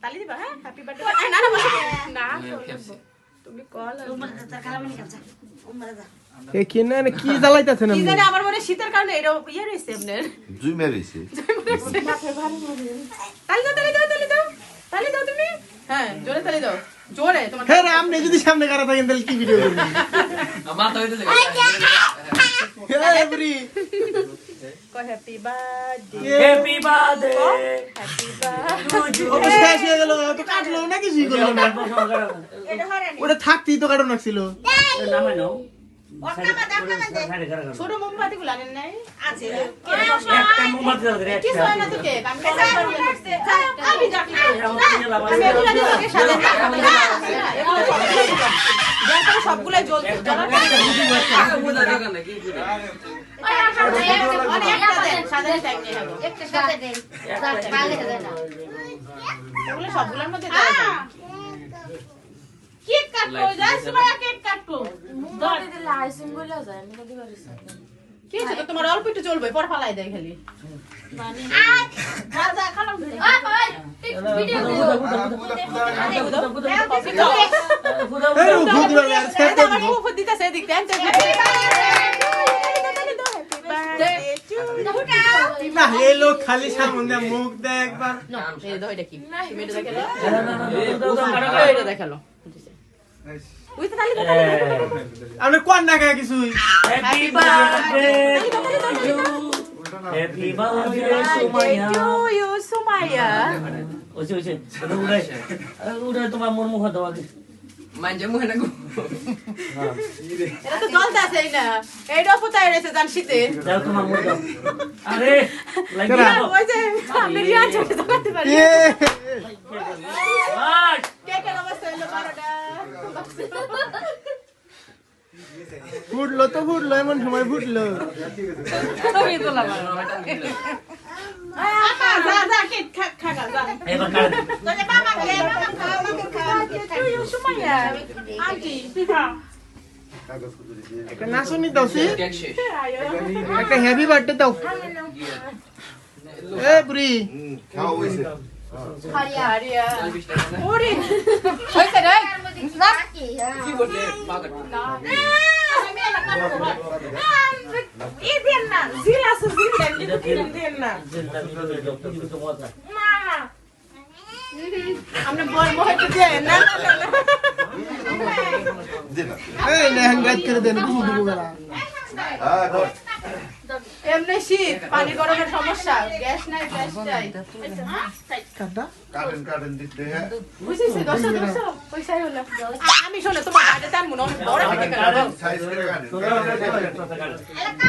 তালি দিবা হ্যাঁ হ্যাপি বার্থডে না না বসে না তুমি কল তোমার তার কালামনি কাঁচা উম্মারে যা এ কি না কি জ্বালাইতাছেন কি আপনি জানি আমার মনে শীতের কারণে এটা ইয়ে রইছে আপনার জুই মেরেছে তালি দাও তুমি হ্যাঁ জোরে তালি দাও জোরে তোমার হ্যাঁ রে, আপনি যদি সামনে কারা থাকেন তাহলে কি ভিডিও করবেন হ্যাঁ বুড়ি কয় happy birthday happy birthday happy birthday ও শেষ হয়ে গেল তো কাটলো না কিছুই করলো না এটা হরেনি ওটা থাকতেই তো কাটন লাগছিল নামে নাও ছোট মোমবাতি গুলো আনেন নাই আছে একটা মোমবাতি দাও রে কি হয় না তো কেক আমি আমি জানি আমি এগুলো দিয়ে তোকে সাজাই না সবগুলো জ্বলছে সাজাই টাইম নেই একটা সাথে দেন পালে দেন না এগুলো সবগুলোর মধ্যে দাও কেক কাটবো যাই সবাই কেক কাটবো দড়ি দিলে আইসিং বলে যায় আমি তো দিবারিস কি হচ্ছে তো তোমার অল্প একটু চলবে পর ফালাই দেয় খালি যা যা খালাম ভিডিও আমার উপর দিতেছে এদিক না এই লোক খালি সামনে মুখ দেয় একবার এটা কি তুমি এটা দেখালো এটা দেখালো ওই তো তালি আপনি কোন না গায় কিছুই happy birthday happy birthday Sumaiya you Sumaiya ওছে ওছে উড়াই তোমার মন মুখ দাও আগে মানজে মুহে না গো এটা তো জলতে আছে না এইটা পোতায় রয়েছে জান শীতে দাও তোমার মুখ দাও আরে লাগি দাও ওই যে আমি রিয়া ছোট করতে পারি এ বাস কেকের অবস্থা হলো 12টা ফুটলো তো ফুটলো এমন সময় ফুটলো তুমি তো লাগা যা যা কেক খা যা এবার কাট তোরে মামা খা ইউ সুমাইয়া আন্টি একটা নাচনি দাও সি কেক শেষ একটা হ্যাপি বার্থডে দাও এ বুড়ি খাওয়া হয়েছে হারিয়া ওরে হইছে রে না কি কি বলতে পাগল এই দেন না জিল আছে জিল দেন না জিলটা দিলে ডক্টর তো মজা আমরা বল মোহতে দেন না দে না এই না হ্যাঙ্গাত করে দেন কিছু দিব বেলা হ্যাঁ কর এমনি শীত পানি গরমের সমস্যা গ্যাস নাই গ্যাস চাই কাটা কাটেন দিতে হ্যাঁ বুঝছিস 10 পয়সা হলো আমি শুনে তোমার বাড়িতে আমি মনে বড় থেকে সাইজ করে কাটেন তোরা